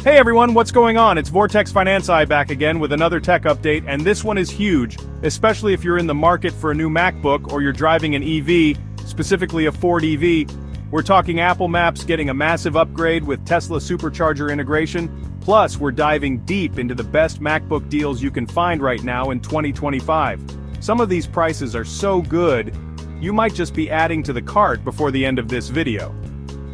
Hey everyone, what's going on? It's Vortex Financii back again with another tech update, and this one is huge, especially if you're in the market for a new MacBook or you're driving an EV, specifically a Ford EV. We're talking Apple Maps getting a massive upgrade with Tesla Supercharger integration, plus we're diving deep into the best MacBook deals you can find right now in 2025. Some of these prices are so good, you might just be adding to the cart before the end of this video.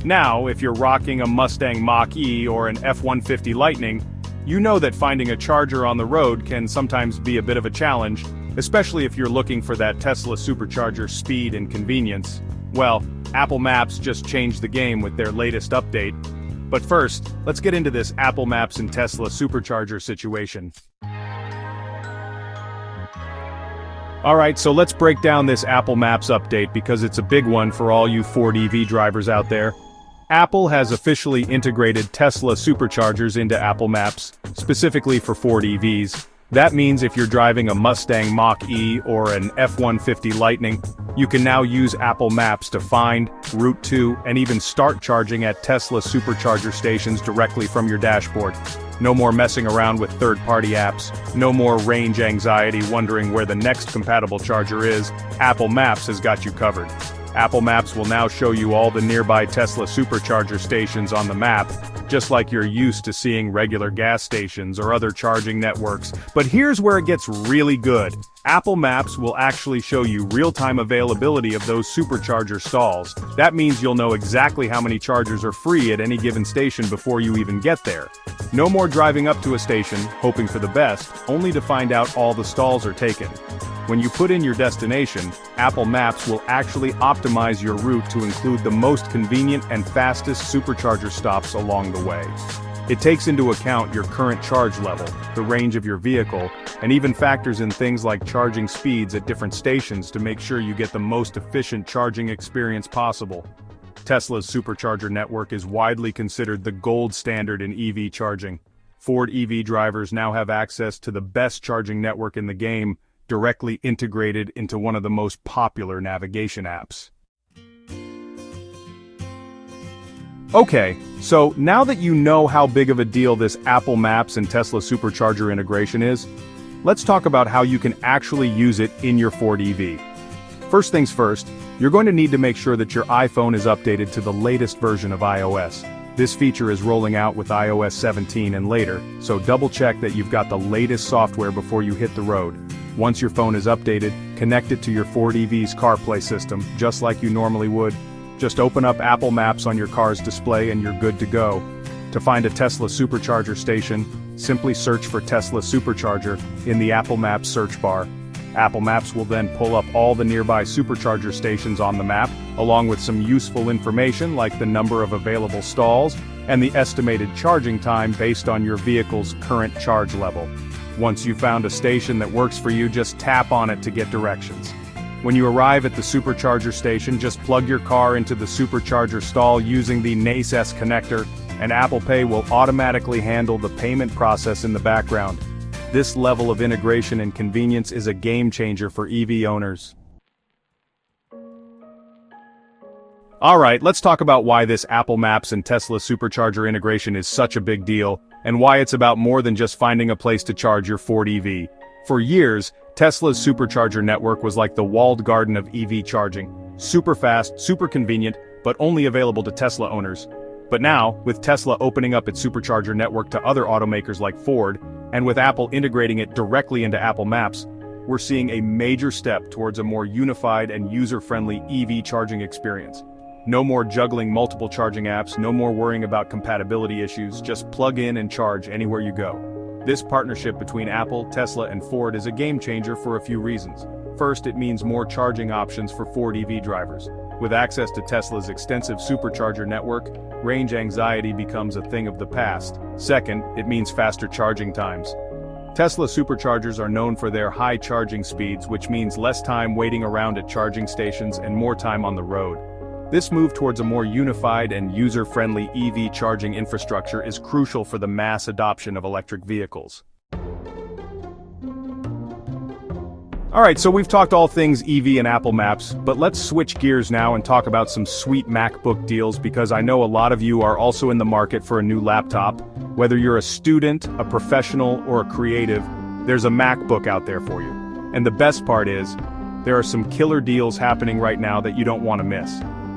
Now, if you're rocking a Mustang Mach-E or an F-150 Lightning, you know that finding a charger on the road can sometimes be a bit of a challenge, especially if you're looking for that Tesla Supercharger speed and convenience. Well, Apple Maps just changed the game with their latest update. But first, let's get into this Apple Maps and Tesla Supercharger situation. Alright, so let's break down this Apple Maps update because it's a big one for all you Ford EV drivers out there. Apple has officially integrated Tesla Superchargers into Apple Maps, specifically for Ford EVs. That means if you're driving a Mustang Mach-E or an F-150 Lightning, you can now use Apple Maps to find, route to, and even start charging at Tesla Supercharger stations directly from your dashboard. No more messing around with third-party apps, no more range anxiety wondering where the next compatible charger is. Apple Maps has got you covered. Apple Maps will now show you all the nearby Tesla Supercharger stations on the map, just like you're used to seeing regular gas stations or other charging networks. But here's where it gets really good. Apple Maps will actually show you real-time availability of those supercharger stalls. That means you'll know exactly how many chargers are free at any given station before you even get there. No more driving up to a station, hoping for the best, only to find out all the stalls are taken. When you put in your destination, Apple Maps will actually optimize your route to include the most convenient and fastest supercharger stops along the way. It takes into account your current charge level, the range of your vehicle, and even factors in things like charging speeds at different stations to make sure you get the most efficient charging experience possible. Tesla's supercharger network is widely considered the gold standard in EV charging. Ford EV drivers now have access to the best charging network in the game, directly integrated into one of the most popular navigation apps. Okay, so now that you know how big of a deal this Apple Maps and Tesla Supercharger integration is, let's talk about how you can actually use it in your Ford EV. First things first, you're going to need to make sure that your iPhone is updated to the latest version of iOS. This feature is rolling out with iOS 17 and later, so double check that you've got the latest software before you hit the road. Once your phone is updated, connect it to your Ford EV's CarPlay system, just like you normally would. Just open up Apple Maps on your car's display and you're good to go. To find a Tesla Supercharger station, simply search for Tesla Supercharger in the Apple Maps search bar. Apple Maps will then pull up all the nearby supercharger stations on the map, along with some useful information like the number of available stalls and the estimated charging time based on your vehicle's current charge level. Once you've found a station that works for you, just tap on it to get directions. When you arrive at the supercharger station, just plug your car into the supercharger stall using the NACE connector, and Apple Pay will automatically handle the payment process in the background. This level of integration and convenience is a game changer for EV owners. Alright, let's talk about why this Apple Maps and Tesla Supercharger integration is such a big deal, and why it's about more than just finding a place to charge your Ford EV. For years, Tesla's supercharger network was like the walled garden of EV charging. Super fast, super convenient, but only available to Tesla owners. But now, with Tesla opening up its supercharger network to other automakers like Ford, and with Apple integrating it directly into Apple Maps, we're seeing a major step towards a more unified and user-friendly EV charging experience. No more juggling multiple charging apps, no more worrying about compatibility issues, just plug in and charge anywhere you go. This partnership between Apple, Tesla, and Ford is a game changer for a few reasons. First, it means more charging options for Ford EV drivers. With access to Tesla's extensive supercharger network, range anxiety becomes a thing of the past. Second, it means faster charging times. Tesla superchargers are known for their high charging speeds, which means less time waiting around at charging stations and more time on the road. This move towards a more unified and user-friendly EV charging infrastructure is crucial for the mass adoption of electric vehicles. Alright, so we've talked all things EV and Apple Maps, but let's switch gears now and talk about some sweet MacBook deals because I know a lot of you are also in the market for a new laptop. Whether you're a student, a professional, or a creative, there's a MacBook out there for you. And the best part is, there are some killer deals happening right now that you don't want to miss.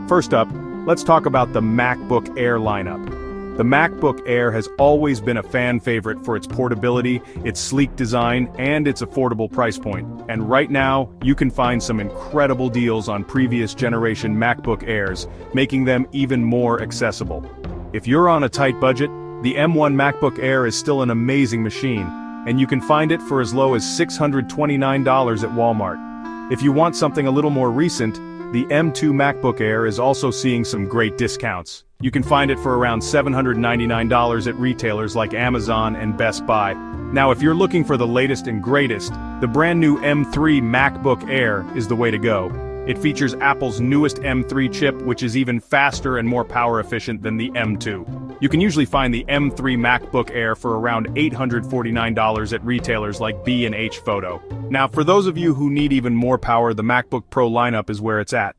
First up, let's talk about the MacBook Air lineup. The MacBook Air has always been a fan favorite for its portability, its sleek design, and its affordable price point. And right now, you can find some incredible deals on previous generation MacBook Airs, making them even more accessible. If you're on a tight budget, the M1 MacBook Air is still an amazing machine, and you can find it for as low as $629 at Walmart. If you want something a little more recent, the M2 MacBook Air is also seeing some great discounts. You can find it for around $799 at retailers like Amazon and Best Buy. Now if you're looking for the latest and greatest, the brand new M3 MacBook Air is the way to go. It features Apple's newest M3 chip, which is even faster and more power efficient than the M2. You can usually find the M3 MacBook Air for around $849 at retailers like B&H Photo. Now for those of you who need even more power, the MacBook Pro lineup is where it's at.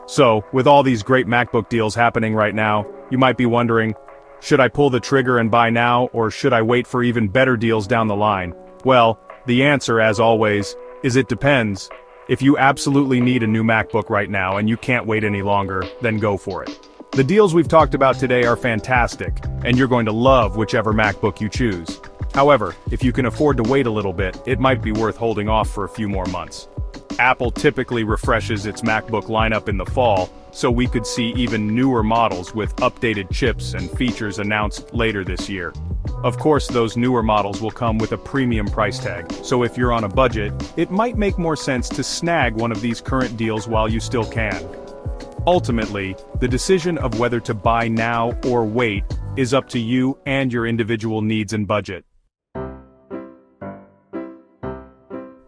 So, with all these great MacBook deals happening right now, you might be wondering, should I pull the trigger and buy now, or should I wait for even better deals down the line? Well, the answer, as always, is it depends. If you absolutely need a new MacBook right now and you can't wait any longer, then go for it. The deals we've talked about today are fantastic, and you're going to love whichever MacBook you choose. However, if you can afford to wait a little bit, it might be worth holding off for a few more months. Apple typically refreshes its MacBook lineup in the fall, so we could see even newer models with updated chips and features announced later this year. Of course, those newer models will come with a premium price tag, so if you're on a budget, it might make more sense to snag one of these current deals while you still can. Ultimately, the decision of whether to buy now or wait is up to you and your individual needs and budget.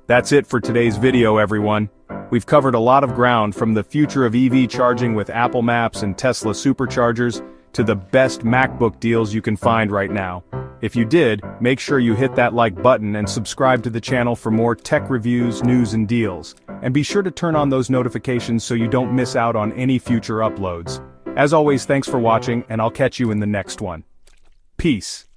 That's it for today's video, everyone. We've covered a lot of ground, from the future of EV charging with Apple Maps and Tesla Superchargers, to the best MacBook deals you can find right now. If you did, make sure you hit that like button and subscribe to the channel for more tech reviews, news and deals. And be sure to turn on those notifications so you don't miss out on any future uploads. As always, thanks for watching, and I'll catch you in the next one. Peace.